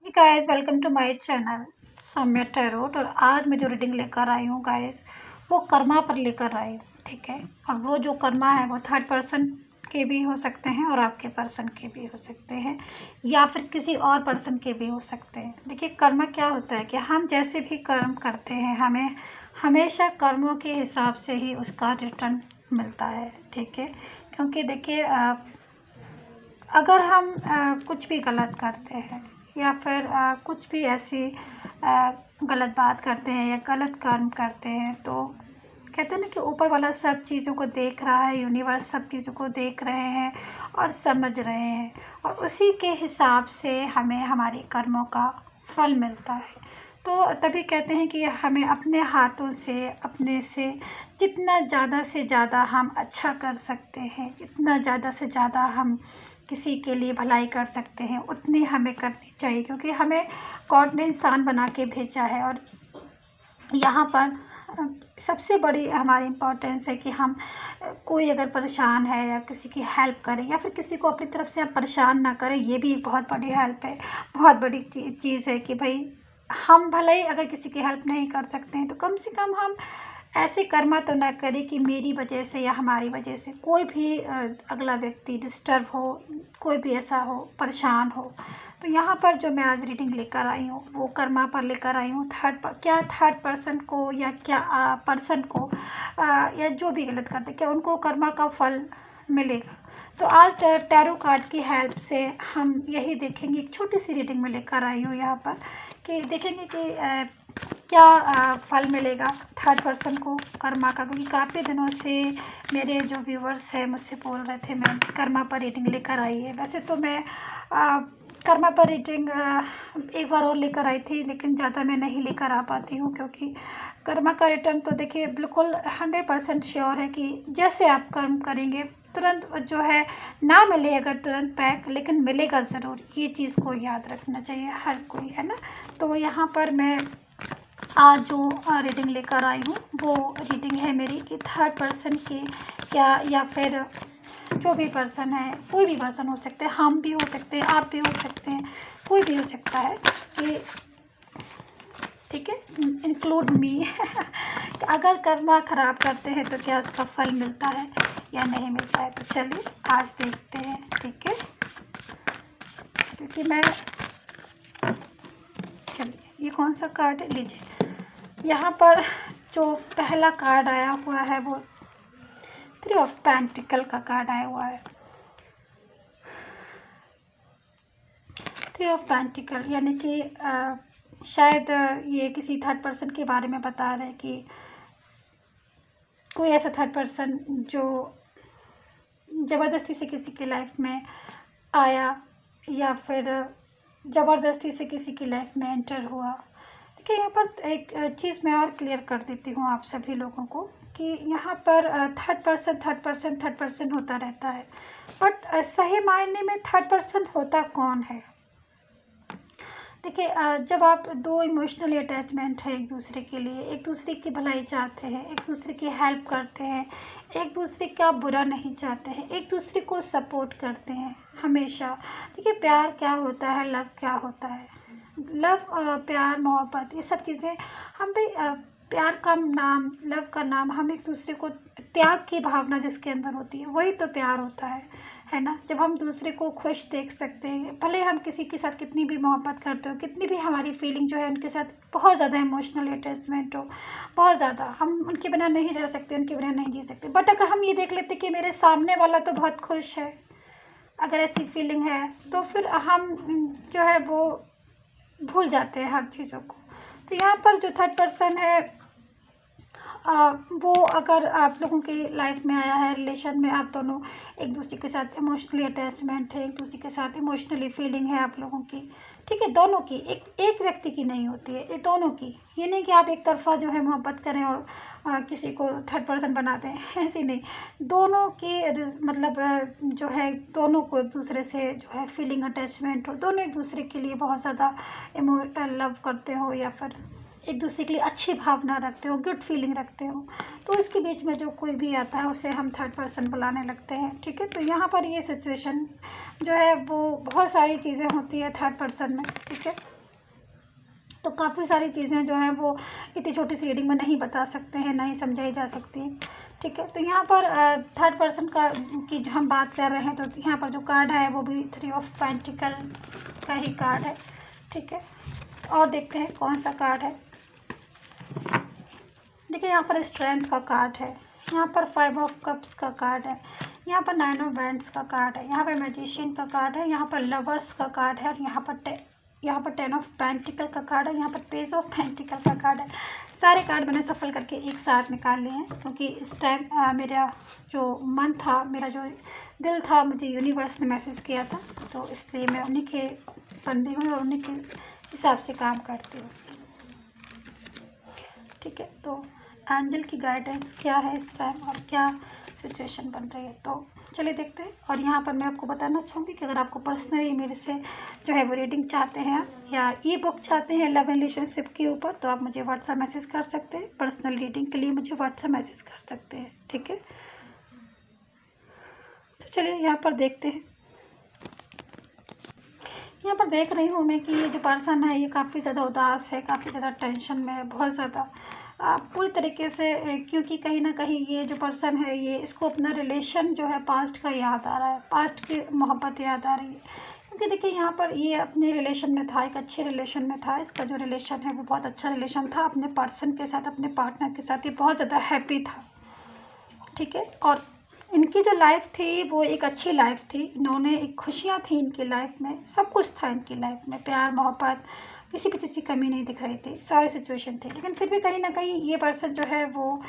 Guys, welcome to my channel Saumya tarot. और आज मैं जो रीडिंग लेकर आई हूँ गाइस, वो कर्मा पर लेकर आई हूँ। ठीक है, और वो जो कर्मा है वो थर्ड पर्सन के भी हो सकते हैं और आपके पर्सन के भी हो सकते हैं, या फिर किसी और पर्सन के भी हो सकते हैं। देखिए, कर्मा क्या होता है कि हम जैसे भी कर्म करते हैं, हमें हमेशा कर्मों के हिसाब से ही उसका रिटर्न मिलता है। ठीक है, क्योंकि देखिए, अगर हम कुछ भी गलत करते हैं या फिर कुछ भी ऐसी गलत बात करते हैं या गलत कर्म करते हैं, तो कहते हैं ना कि ऊपर वाला सब चीज़ों को देख रहा है, यूनिवर्स सब चीज़ों को देख रहे हैं और समझ रहे हैं, और उसी के हिसाब से हमें हमारे कर्मों का फल मिलता है। तो तभी कहते हैं कि हमें अपने हाथों से, अपने से जितना ज़्यादा से ज़्यादा हम अच्छा कर सकते हैं, जितना ज़्यादा से ज़्यादा हम किसी के लिए भलाई कर सकते हैं, उतनी हमें करनी चाहिए। क्योंकि हमें गॉड ने इंसान बना के भेजा है, और यहाँ पर सबसे बड़ी हमारी इम्पोर्टेंस है कि हम कोई अगर परेशान है या किसी की हेल्प करें, या फिर किसी को अपनी तरफ से हम परेशान ना करें। ये भी एक बहुत बड़ी हेल्प है, बहुत बड़ी चीज़ है कि भाई, हम भले ही अगर किसी की हेल्प नहीं कर सकते हैं, तो कम से कम हम ऐसे कर्मा तो ना करें कि मेरी वजह से या हमारी वजह से कोई भी अगला व्यक्ति डिस्टर्ब हो, कोई भी ऐसा हो, परेशान हो। तो यहाँ पर जो मैं आज रीडिंग लेकर आई हूँ, वो कर्मा पर लेकर आई हूँ। क्या थर्ड पर्सन को, या क्या पर्सन को, या जो भी गलत करते, क्या उनको कर्मा का फल मिलेगा। तो आज टैरो कार्ड की हेल्प से हम यही देखेंगे। एक छोटी सी रीडिंग में लेकर आई हूँ यहाँ पर, कि देखेंगे कि क्या फल मिलेगा थर्ड पर्सन को कर्मा का। क्योंकि काफ़ी दिनों से मेरे जो व्यूवर्स हैं मुझसे बोल रहे थे मैम कर्मा पर रीडिंग लेकर आई है। वैसे तो मैं कर्मा पर रीडिंग एक बार और लेकर आई थी, लेकिन ज़्यादा मैं नहीं लेकर आ पाती हूँ, क्योंकि कर्मा का रिटर्न तो देखिए बिल्कुल 100% श्योर है कि जैसे आप कर्म करेंगे तुरंत जो है ना मिले, अगर तुरंत बैक, लेकिन मिलेगा ज़रूर। ये चीज़ को याद रखना चाहिए हर कोई, है ना। तो यहाँ पर मैं आज जो रीडिंग लेकर आई हूँ, वो रीडिंग है मेरी कि थर्ड पर्सन के क्या, या फिर जो भी पर्सन है, कोई भी पर्सन हो सकते हैं, हम भी हो सकते हैं, आप भी हो सकते हैं, कोई भी हो सकता है कि, ठीक है, इंक्लूड मी अगर कर्मा ख़राब करते हैं तो क्या उसका फल मिलता है या नहीं मिलता है। तो चलिए आज देखते हैं। ठीक है, क्योंकि मैं, चलिए ये कौन सा कार्ड है, लीजिए। यहाँ पर जो पहला कार्ड आया हुआ है वो 3 ऑफ पेंटिकल का कार्ड आया हुआ है। 3 ऑफ पेंटिकल यानी कि शायद ये किसी थर्ड पर्सन के बारे में बता रहे हैं कि कोई ऐसा थर्ड पर्सन जो ज़बरदस्ती से किसी की लाइफ में आया, या फिर ज़बरदस्ती से किसी की लाइफ में एंटर हुआ। देखिए, यहाँ पर एक चीज़ मैं और क्लियर कर देती हूँ आप सभी लोगों को, कि यहाँ पर थर्ड पर्सन होता रहता है, बट सही मायने में थर्ड पर्सन होता कौन है। देखिए, जब आप दो इमोशनली अटैचमेंट है एक दूसरे के लिए, एक दूसरे की भलाई चाहते हैं, एक दूसरे की हेल्प करते हैं, एक दूसरे का बुरा नहीं चाहते हैं, एक दूसरे को सपोर्ट करते हैं हमेशा। देखिए, प्यार क्या होता है, लव क्या होता है। लव, प्यार, मोहब्बत, ये सब चीज़ें हम भी, प्यार का नाम, लव का नाम, हम एक दूसरे को, त्याग की भावना जिसके अंदर होती है वही तो प्यार होता है ना। जब हम दूसरे को खुश देख सकते हैं, भले हम किसी के साथ कितनी भी मोहब्बत करते हो, कितनी भी हमारी फीलिंग जो है उनके साथ बहुत ज़्यादा इमोशनल अटैचमेंट हो, बहुत ज़्यादा, हम उनके बिना नहीं रह सकते, उनके बिना नहीं जी सकते। बट अगर हम ये देख लेते कि मेरे सामने वाला तो बहुत खुश है, अगर ऐसी फीलिंग है, तो फिर हम जो है वो भूल जाते हैं हर चीज़ों को। तो यहाँ पर जो थर्ड पर्सन है, वो अगर आप लोगों की लाइफ में आया है, रिलेशन में आप दोनों एक दूसरे के साथ इमोशनली अटैचमेंट है, एक दूसरे के साथ इमोशनली फीलिंग है आप लोगों की, ठीक है, दोनों की, एक व्यक्ति की नहीं होती है, ये दोनों की। ये नहीं कि आप एक तरफा जो है मोहब्बत करें और किसी को थर्ड पर्सन बना दें, ऐसे नहीं। दोनों की मतलब जो है, दोनों को एक दूसरे से जो है फीलिंग अटैचमेंट हो, दोनों एक दूसरे के लिए बहुत ज़्यादा लव करते हो, या फिर एक दूसरे के लिए अच्छी भावना रखते हो, गुड फीलिंग रखते हो। तो इसके बीच में जो कोई भी आता है उसे हम थर्ड पर्सन बुलाने लगते हैं। ठीक है, तो यहाँ पर ये सिचुएशन जो है वो, बहुत सारी चीज़ें होती है थर्ड पर्सन में। ठीक है, तो काफ़ी सारी चीज़ें जो हैं वो इतनी छोटी सी रीडिंग में नहीं बता सकते हैं, नहीं समझाई जा सकती हैं। ठीक है, तो यहाँ पर थर्ड पर्सन का की जो हम बात कर रहे हैं, तो यहाँ पर जो कार्ड है वो भी 3 ऑफ पेंटिकल का ही कार्ड है। ठीक है, और देखते हैं कौन सा कार्ड है। देखिए यहाँ पर स्ट्रेंथ का कार्ड है, यहाँ पर 5 ऑफ कप्स का कार्ड है, यहाँ पर 9 ऑफ बैंड्स का कार्ड है, यहाँ पर मैजिशियन का कार्ड है, यहाँ पर लवर्स का कार्ड है, और यहाँ पर 10 ऑफ पेंटिकल का कार्ड है, यहाँ पर पेज ऑफ पेंटिकल का कार्ड है। सारे कार्ड मैंने सफल करके एक साथ निकाल लिए हैं, क्योंकि इस टाइम मेरा जो मन था, मेरा जो दिल था, मुझे यूनिवर्स ने मैसेज किया था, तो इसलिए मैं उन्हीं के बंदी हूँ और उन्हीं के हिसाब से काम करती हूँ। ठीक है, तो एंजल की गाइडेंस क्या है इस टाइम और क्या सिचुएशन बन रही है, तो चलिए देखते हैं। और यहाँ पर मैं आपको बताना चाहूँगी कि अगर आपको पर्सनली मेरे से जो है वो रीडिंग चाहते हैं या ई बुक चाहते हैं लव रिलेशनशिप के ऊपर, तो आप मुझे व्हाट्सएप मैसेज कर सकते हैं। पर्सनल रीडिंग के लिए मुझे व्हाट्सएप मैसेज कर सकते हैं। ठीक है, तो चलिए यहाँ पर देखते हैं। यहाँ पर देख रही हूँ मैं कि ये जो पर्सन है ये काफ़ी ज़्यादा उदास है, काफ़ी ज़्यादा टेंशन में है, बहुत ज़्यादा पूरी तरीके से, क्योंकि कहीं ना कहीं ये जो पर्सन है ये इसको अपना रिलेशन जो है पास्ट का याद आ रहा है, पास्ट की मोहब्बत याद आ रही है। क्योंकि देखिए यहाँ पर ये अपने रिलेशन में था, एक अच्छे रिलेशन में था, इसका जो रिलेशन है वो बहुत अच्छा रिलेशन था अपने पर्सन के साथ, अपने पार्टनर के साथ, ये बहुत ज़्यादा हैप्पी था। ठीक है, और इनकी जो लाइफ थी वो एक अच्छी लाइफ थी, इन्होंने एक खुशियाँ थी इनकी लाइफ में, सब कुछ था इनकी लाइफ में, प्यार मोहब्बत, किसी भी चीज़ की कमी नहीं दिख रही थी, सारी सिचुएशन थी। लेकिन फिर भी कहीं ना कहीं ये पर्सन जो है वो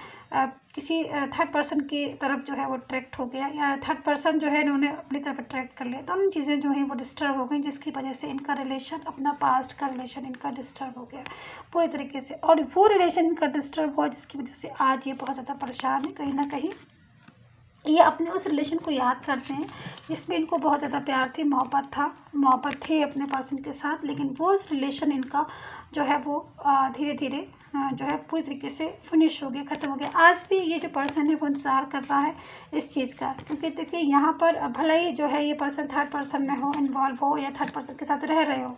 किसी थर्ड पर्सन की तरफ जो है वो अट्रैक्ट हो गया, या थर्ड पर्सन जो है इन्होंने अपनी तरफ अट्रैक्ट कर लिया, दोनों चीज़ें जो हैं वो डिस्टर्ब हो गई, जिसकी वजह से इनका रिलेशन, अपना पास्ट का रिलेशन इनका डिस्टर्ब हो गया पूरी तरीके से। और वो रिलेशन इनका डिस्टर्ब हुआ जिसकी वजह से आज ये बहुत ज़्यादा परेशान है। कहीं ना कहीं ये अपने उस रिलेशन को याद करते हैं जिसमें इनको बहुत ज़्यादा प्यार थी, मोहब्बत थी अपने पर्सन के साथ, लेकिन वो उस रिलेशन इनका जो है वो धीरे धीरे जो है पूरी तरीके से फिनिश हो गया, ख़त्म हो गया। आज भी ये जो पर्सन है वो इंतज़ार कर रहा है इस चीज़ का, क्योंकि देखिए यहाँ पर भले ही जो है ये पर्सन थर्ड पर्सन में हो, इन्वॉल्व हो, या थर्ड पर्सन के साथ रह रहे हो,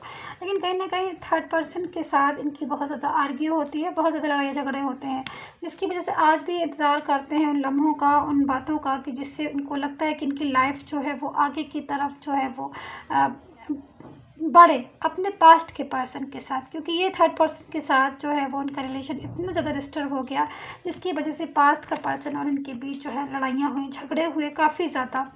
लेकिन कहीं ना कहीं थर्ड पर्सन के साथ इनकी बहुत ज़्यादा आर्ग्यू होती है, बहुत ज़्यादा लड़ाई झगड़े होते हैं, जिसकी वजह से आज भी इंतज़ार करते हैं उन लम्हों का, उन बातों का, कि जिससे इनको लगता है कि इनकी लाइफ जो है वो आगे की तरफ जो है वो बढ़े अपने पास्ट के पर्सन के साथ। क्योंकि ये थर्ड पर्सन के साथ जो है वो उनका रिलेशन इतना ज़्यादा डिस्टर्ब हो गया, जिसकी वजह से पास्ट का पर्सन और इनके बीच जो है लड़ाइयाँ हुई, झगड़े हुए काफ़ी ज़्यादा,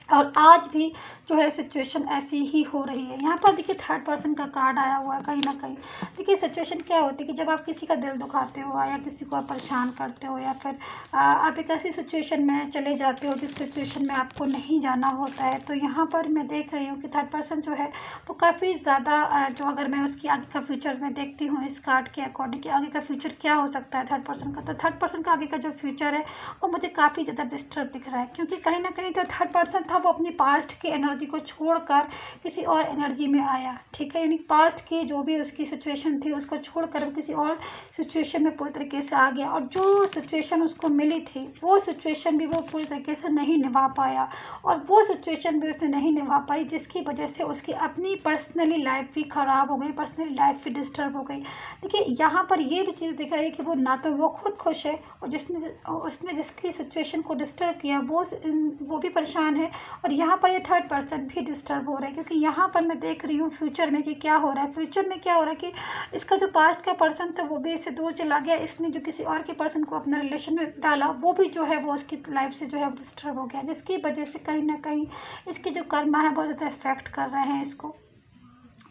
और आज भी जो है सिचुएशन ऐसी ही हो रही है। यहाँ पर देखिए थर्ड पर्सन का कार्ड आया हुआ है। कहीं ना कहीं देखिए सिचुएशन क्या होती है कि जब आप किसी का दिल दुखाते हो, या किसी को आप परेशान करते हो, या फिर आप एक ऐसी सिचुएशन में चले जाते हो जिस सिचुएशन में आपको नहीं जाना होता है, तो यहाँ पर मैं देख रही हूँ कि थर्ड पर्सन जो है वो काफ़ी ज़्यादा जो, अगर मैं उसकी आगे का फ्यूचर में देखती हूँ इस कार्ड के अकॉर्डिंग कि आगे का फ्यूचर क्या हो सकता है थर्ड पर्सन का, तो थर्ड पर्सन का आगे का जो फ्यूचर है वो मुझे काफ़ी ज़्यादा डिस्टर्ब दिख रहा है। क्योंकि कहीं ना कहीं जो थर्ड पर्सन था वो अपनी पास्ट की एनर्जी को छोड़कर किसी और एनर्जी में आया। ठीक है, यानी पास्ट की जो भी उसकी सिचुएशन थी उसको छोड़कर किसी और सिचुएशन में पूरी तरीके से आ गया, और जो सिचुएशन उसको मिली थी वो सिचुएशन भी वो पूरी तरीके से नहीं निभा पाया, और वो सिचुएशन भी उसने नहीं निभा पाई, जिसकी वजह से उसकी अपनी पर्सनली लाइफ भी ख़राब हो गई, पर्सनली लाइफ भी डिस्टर्ब हो गई। देखिए यहाँ पर ये भी चीज़ दिख रही है कि वो ना तो वो खुद खुश है, और उसने जिसकी सिचुएशन को डिस्टर्ब किया वो भी परेशान है, और यहाँ पर ये थर्ड पर्सन भी डिस्टर्ब हो रहा है। क्योंकि यहाँ पर मैं देख रही हूँ फ्यूचर में कि क्या हो रहा है, फ्यूचर में क्या हो रहा है कि इसका जो पास्ट का पर्सन था वो भी इससे दूर चला गया, इसने जो किसी और के पर्सन को अपना रिलेशन में डाला वो भी जो है वो उसकी लाइफ से जो है वो डिस्टर्ब हो गया, जिसकी वजह से कहीं ना कहीं इसके जो कर्मा है बहुत ज़्यादा इफेक्ट कर रहे हैं इसको,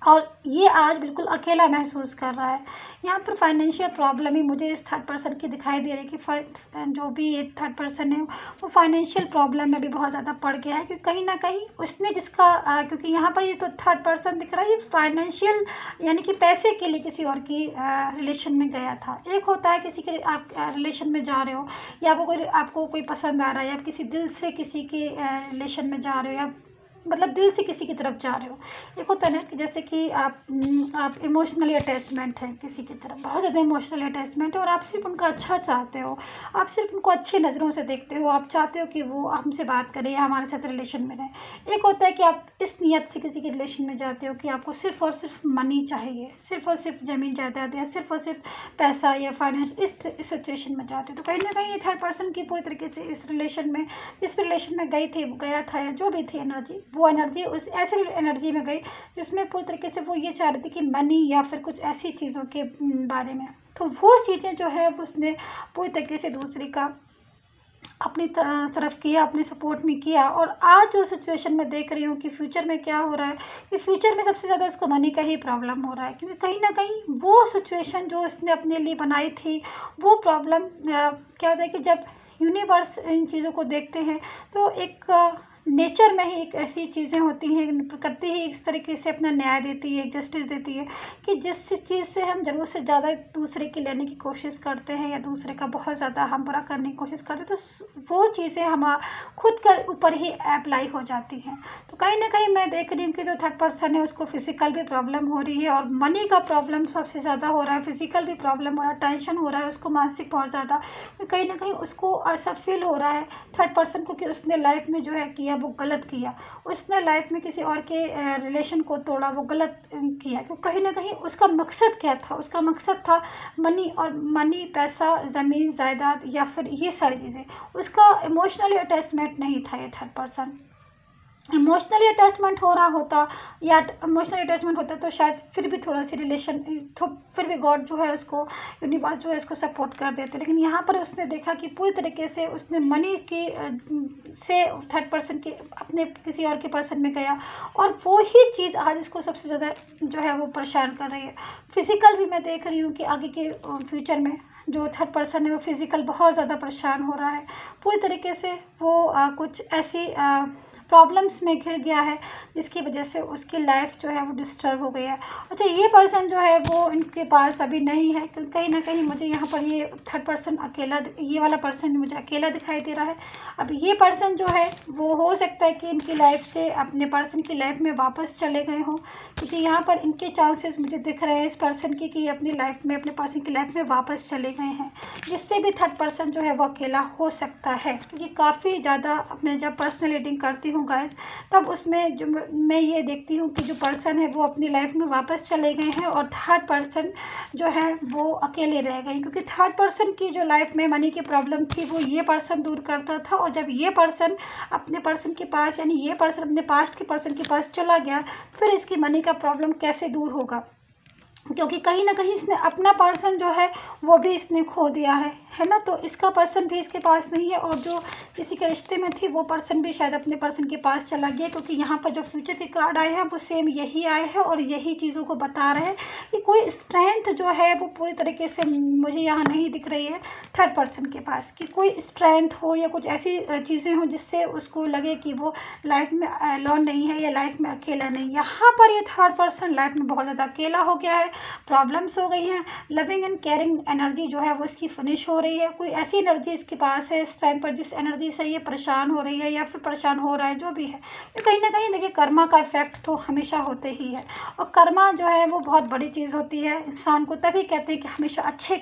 और ये आज बिल्कुल अकेला महसूस कर रहा है। यहाँ पर फाइनेंशियल प्रॉब्लम ही मुझे इस थर्ड पर्सन की दिखाई दे रही है कि जो भी ये थर्ड पर्सन है वो फाइनेंशियल प्रॉब्लम में भी बहुत ज़्यादा पड़ गया है। क्योंकि कहीं ना कहीं उसने जिसका क्योंकि यहाँ पर ये तो थर्ड पर्सन दिख रहा है, ये फाइनेंशियल यानी कि पैसे के लिए किसी और की रिलेशन में गया था। एक होता है किसी के आप रिलेशन में जा रहे हो, या आपको कोई पसंद आ रहा है, या किसी दिल से किसी के रिलेशन में जा रहे हो, मतलब दिल से किसी की तरफ जा रहे हो। एक होता है ना कि जैसे कि आप इमोशनली अटैचमेंट है किसी की तरफ, बहुत ज़्यादा इमोशनली अटैचमेंट है और आप सिर्फ उनका अच्छा चाहते हो, आप सिर्फ उनको अच्छी नज़रों से देखते हो, आप चाहते हो कि वो हमसे बात करें या हमारे साथ रिलेशन में रहें। एक होता है कि आप इस नियत से किसी के रिलेशन में जाते हो कि आपको सिर्फ और सिर्फ मनी चाहिए, सिर्फ और सिर्फ ज़मीन जायदाद या सिर्फ और सिर्फ पैसा या फाइनेंस, इस सिचुएशन में जाते हो। तो कहीं ना कहीं थर्ड पर्सन की पूरी तरीके से इस रिलेशन में, जिस रिलेशन में गया था या जो भी थी एनर्जी, वो एनर्जी उस ऐसे एनर्जी में गई जिसमें पूरी तरीके से वो ये चाह रही थी कि मनी या फिर कुछ ऐसी चीज़ों के बारे में। तो वो चीज़ें जो है उसने पूरी तरीके से दूसरी का अपनी तरफ किया, अपने सपोर्ट में किया। और आज जो सिचुएशन में देख रही हूँ कि फ्यूचर में क्या हो रहा है कि फ्यूचर में सबसे ज़्यादा इसको मनी का ही प्रॉब्लम हो रहा है, क्योंकि कहीं ना कहीं वो सिचुएशन जो इसने अपने लिए बनाई थी वो प्रॉब्लम क्या होता है कि जब यूनिवर्स इन चीज़ों को देखते हैं तो एक नेचर में ही एक ऐसी चीज़ें होती हैं, प्रकृति ही इस तरीके से अपना न्याय देती है, जस्टिस देती है कि जिस चीज़ से हम ज़रूरत से ज़्यादा दूसरे की लेने की कोशिश करते हैं या दूसरे का बहुत ज़्यादा हम बुरा करने की कोशिश करते हैं तो वो चीज़ें हम खुद के ऊपर ही अप्लाई हो जाती हैं। तो कहीं ना कहीं मैं देख रही हूँ कि जो थर्ड पर्सन है उसको फिजिकल भी प्रॉब्लम हो रही है और मनी का प्रॉब्लम सबसे ज़्यादा हो रहा है, फिजिकल भी प्रॉब्लम हो रहा है, टेंशन हो रहा है उसको, मानसिक बहुत ज़्यादा। कहीं ना कहीं उसको ऐसा फील हो रहा है थर्ड पर्सन को कि उसने लाइफ में जो है किया वो गलत किया, उसने लाइफ में किसी और के रिलेशन को तोड़ा, वो गलत किया। तो कहीं ना कहीं उसका मकसद क्या था, उसका मकसद था मनी, और मनी, पैसा, ज़मीन जायदाद या फिर ये सारी चीज़ें। उसका इमोशनली अटैचमेंट नहीं था ये थर्ड पर्सन। इमोशनली अटैचमेंट हो रहा होता या इमोशनली अटैचमेंट होता तो शायद फिर भी थोड़ा सी रिलेशन, तो फिर भी गॉड जो है उसको, यूनिवर्स जो है इसको सपोर्ट कर देते। लेकिन यहाँ पर उसने देखा कि पूरी तरीके से उसने मनी की से थर्ड पर्सन के अपने किसी और के पर्सन में गया और वो ही चीज़ आज इसको सबसे ज़्यादा जो है वो परेशान कर रही है। फिज़िकल भी मैं देख रही हूँ कि आगे के फ्यूचर में जो थर्ड पर्सन है वो फिज़िकल बहुत ज़्यादा परेशान हो रहा है, पूरी तरीके से वो कुछ ऐसी प्रॉब्लम्स में घिर गया है जिसकी वजह से उसकी लाइफ जो है वो डिस्टर्ब हो गई है। अच्छा, ये पर्सन जो है वो इनके पास अभी नहीं है, क्योंकि कहीं ना कहीं मुझे यहाँ पर ये थर्ड पर्सन अकेला, ये वाला पर्सन मुझे अकेला दिखाई दे रहा है। अब ये पर्सन जो है वो हो सकता है कि इनकी लाइफ से अपने पर्सन की लाइफ में वापस चले गए हों, क्योंकि यहाँ पर इनके चांसेस मुझे दिख रहे हैं इस पर्सन की कि अपनी लाइफ में, अपने पर्सन की लाइफ में वापस चले गए हैं, जिससे भी थर्ड पर्सन जो है वो अकेला हो सकता है। क्योंकि काफ़ी ज़्यादा मैं जब पर्सनल रीडिंग करती हूँ गाइस, तब उसमें जो मैं ये देखती हूँ कि जो पर्सन है वो अपनी लाइफ में वापस चले गए हैं और थर्ड पर्सन जो है वो अकेले रह गए, क्योंकि थर्ड पर्सन की जो लाइफ में मनी की प्रॉब्लम थी वो ये पर्सन दूर करता था। और जब ये पर्सन अपने पर्सन के पास, यानी ये पर्सन अपने पास्ट के पर्सन के पास चला गया, फिर इसकी मनी का प्रॉब्लम कैसे दूर होगा, क्योंकि कहीं ना कहीं इसने अपना पर्सन जो है वो भी इसने खो दिया है ना। तो इसका पर्सन भी इसके पास नहीं है और जो किसी के रिश्ते में थी वो पर्सन भी शायद अपने पर्सन के पास चला गया, क्योंकि यहाँ पर जो फ्यूचर के कार्ड आए हैं वो सेम यही आए हैं और यही चीज़ों को बता रहे हैं कि कोई स्ट्रेंथ जो है वो पूरी तरीके से मुझे यहाँ नहीं दिख रही है थर्ड पर्सन के पास, कि कोई स्ट्रेंथ हो या कुछ ऐसी चीज़ें हों जिससे उसको लगे कि वो लाइफ में अलोन नहीं है या लाइफ में अकेला नहीं। यहाँ पर ये थर्ड पर्सन लाइफ में बहुत ज़्यादा अकेला हो गया है, प्रॉब्लम्स हो गई हैं, लविंग एंड केयरिंग एनर्जी जो है वो इसकी फिनिश हो रही है। कोई ऐसी एनर्जी इसके पास है इस टाइम पर जिस एनर्जी से ये परेशान हो रही है या फिर परेशान हो रहा है, जो भी है। तो कहीं ना कहीं देखिए, कर्मा का इफेक्ट तो हमेशा होते ही है और कर्मा जो है वो बहुत बड़ी चीज़ होती है इंसान को। तभी कहते हैं कि हमेशा अच्छे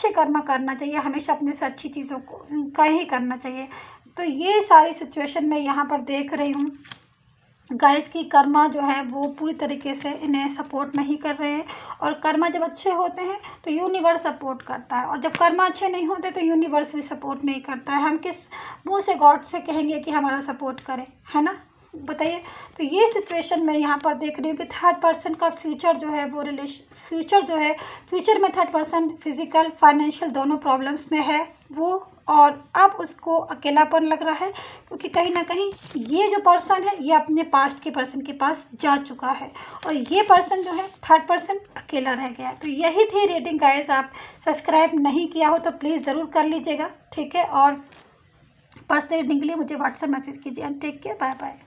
कर्मा करना चाहिए, हमेशा अपने से अच्छी चीज़ों को का ही करना चाहिए। तो ये सारी सिचुएशन मैं यहाँ पर देख रही हूँ गाइस की कर्मा जो है वो पूरी तरीके से इन्हें सपोर्ट नहीं कर रहे हैं। और कर्मा जब अच्छे होते हैं तो यूनिवर्स सपोर्ट करता है, और जब कर्मा अच्छे नहीं होते तो यूनिवर्स भी सपोर्ट नहीं करता है। हम किस मुंह से गॉड से कहेंगे कि हमारा सपोर्ट करें, है ना, बताइए। तो ये सिचुएशन मैं यहाँ पर देख रही हूँ कि थर्ड पर्सन का फ्यूचर जो है वो फ्यूचर में थर्ड पर्सन फिजिकल फाइनेंशियल दोनों प्रॉब्लम्स में है वो, और अब उसको अकेलापन लग रहा है, क्योंकि कहीं ना कहीं ये जो पर्सन है ये अपने पास्ट के पर्सन के पास जा चुका है और ये पर्सन जो है थर्ड पर्सन अकेला रह गया है। तो यही थी रीडिंग गाइस। आप सब्सक्राइब नहीं किया हो तो प्लीज़ ज़रूर कर लीजिएगा, ठीक है। और पर्सनल रीडिंग के लिए मुझे व्हाट्सएप मैसेज कीजिए। And take care, bye bye.